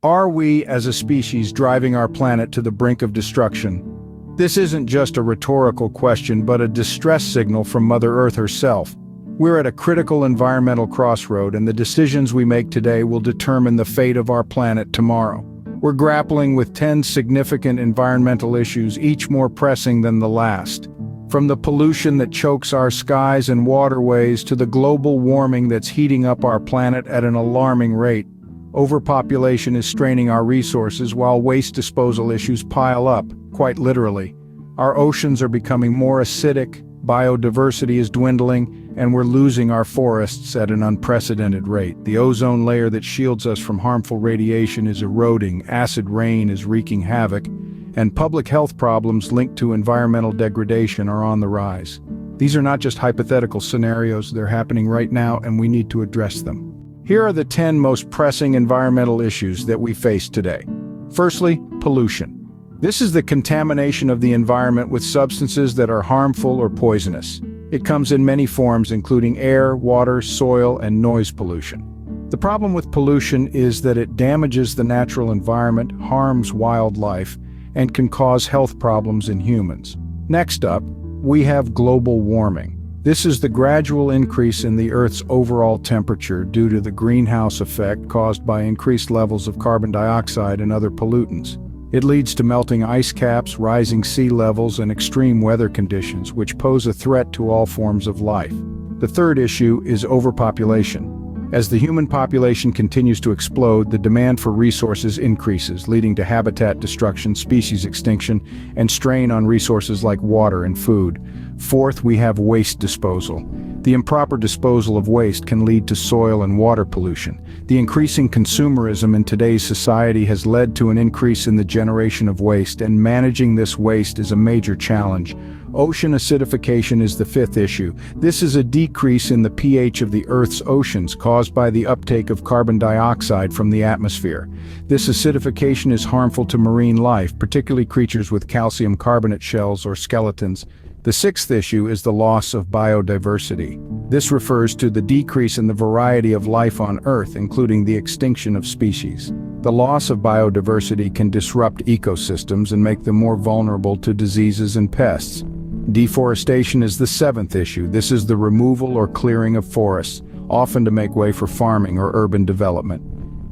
Are we, as a species, driving our planet to the brink of destruction? This isn't just a rhetorical question, but a distress signal from Mother Earth herself. We're at a critical environmental crossroad, and the decisions we make today will determine the fate of our planet tomorrow. We're grappling with 10 significant environmental issues, each more pressing than the last. From the pollution that chokes our skies and waterways to the global warming that's heating up our planet at an alarming rate. Overpopulation is straining our resources while waste disposal issues pile up, quite literally. Our oceans are becoming more acidic, biodiversity is dwindling, and we're losing our forests at an unprecedented rate. The ozone layer that shields us from harmful radiation is eroding, acid rain is wreaking havoc, and public health problems linked to environmental degradation are on the rise. These are not just hypothetical scenarios, they're happening right now, and we need to address them. Here are the 10 most pressing environmental issues that we face today. Firstly, pollution. This is the contamination of the environment with substances that are harmful or poisonous. It comes in many forms, including air, water, soil, and noise pollution. The problem with pollution is that it damages the natural environment, harms wildlife, and can cause health problems in humans. Next up, we have global warming. This is the gradual increase in the Earth's overall temperature due to the greenhouse effect caused by increased levels of carbon dioxide and other pollutants. It leads to melting ice caps, rising sea levels, and extreme weather conditions, which pose a threat to all forms of life. The third issue is overpopulation. As the human population continues to explode, the demand for resources increases, leading to habitat destruction, species extinction, and strain on resources like water and food. Fourth, we have waste disposal. The improper disposal of waste can lead to soil and water pollution. The increasing consumerism in today's society has led to an increase in the generation of waste, and managing this waste is a major challenge. Ocean acidification is the fifth issue. This is a decrease in the pH of the Earth's oceans caused by the uptake of carbon dioxide from the atmosphere. This acidification is harmful to marine life, particularly creatures with calcium carbonate shells or skeletons. The sixth issue is the loss of biodiversity. This refers to the decrease in the variety of life on Earth, including the extinction of species. The loss of biodiversity can disrupt ecosystems and make them more vulnerable to diseases and pests. Deforestation is the seventh issue. This is the removal or clearing of forests, often to make way for farming or urban development.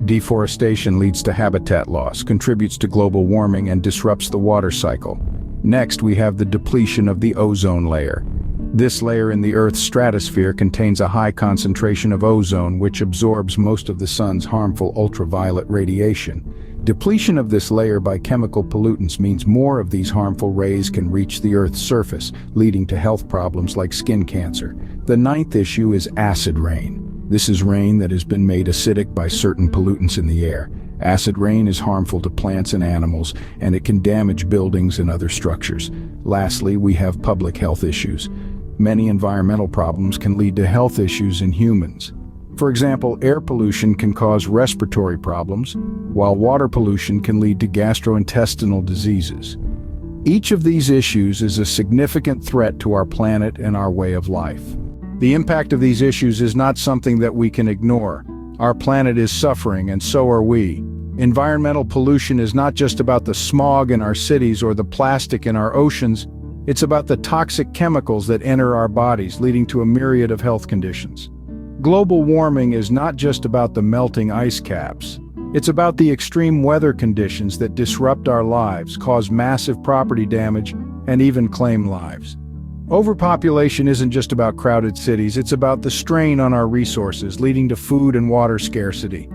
Deforestation leads to habitat loss, contributes to global warming, and disrupts the water cycle. Next, we have the depletion of the ozone layer. This layer in the Earth's stratosphere contains a high concentration of ozone, which absorbs most of the sun's harmful ultraviolet radiation. Depletion of this layer by chemical pollutants means more of these harmful rays can reach the Earth's surface, leading to health problems like skin cancer. The ninth issue is acid rain. This is rain that has been made acidic by certain pollutants in the air. Acid rain is harmful to plants and animals, and it can damage buildings and other structures. Lastly, we have public health issues. Many environmental problems can lead to health issues in humans. For example, air pollution can cause respiratory problems, while water pollution can lead to gastrointestinal diseases. Each of these issues is a significant threat to our planet and our way of life. The impact of these issues is not something that we can ignore. Our planet is suffering, and so are we. Environmental pollution is not just about the smog in our cities or the plastic in our oceans. It's about the toxic chemicals that enter our bodies, leading to a myriad of health conditions. Global warming is not just about the melting ice caps. It's about the extreme weather conditions that disrupt our lives, cause massive property damage, and even claim lives. Overpopulation isn't just about crowded cities, it's about the strain on our resources, leading to food and water scarcity.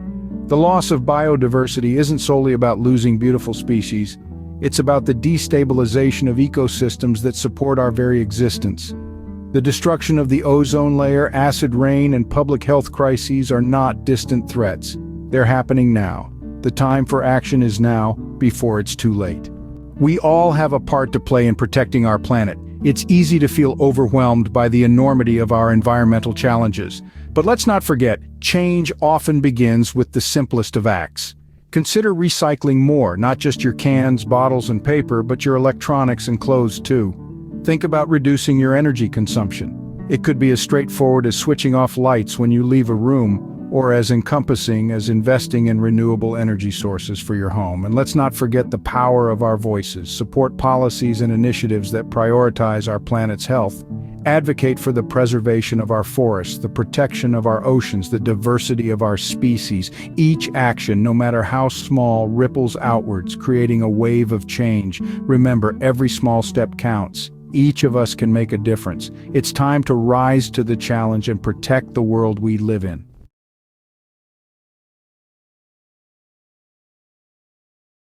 The loss of biodiversity isn't solely about losing beautiful species, it's about the destabilization of ecosystems that support our very existence. The destruction of the ozone layer, acid rain, and public health crises are not distant threats. They're happening now. The time for action is now, before it's too late. We all have a part to play in protecting our planet. It's easy to feel overwhelmed by the enormity of our environmental challenges. But let's not forget, change often begins with the simplest of acts. Consider recycling more, not just your cans, bottles, and paper, but your electronics and clothes too. Think about reducing your energy consumption. It could be as straightforward as switching off lights when you leave a room, or as encompassing as investing in renewable energy sources for your home. And let's not forget the power of our voices. Support policies and initiatives that prioritize our planet's health. Advocate for the preservation of our forests, the protection of our oceans, the diversity of our species. Each action, no matter how small, ripples outwards, creating a wave of change. Remember, every small step counts. Each of us can make a difference. It's time to rise to the challenge and protect the world we live in.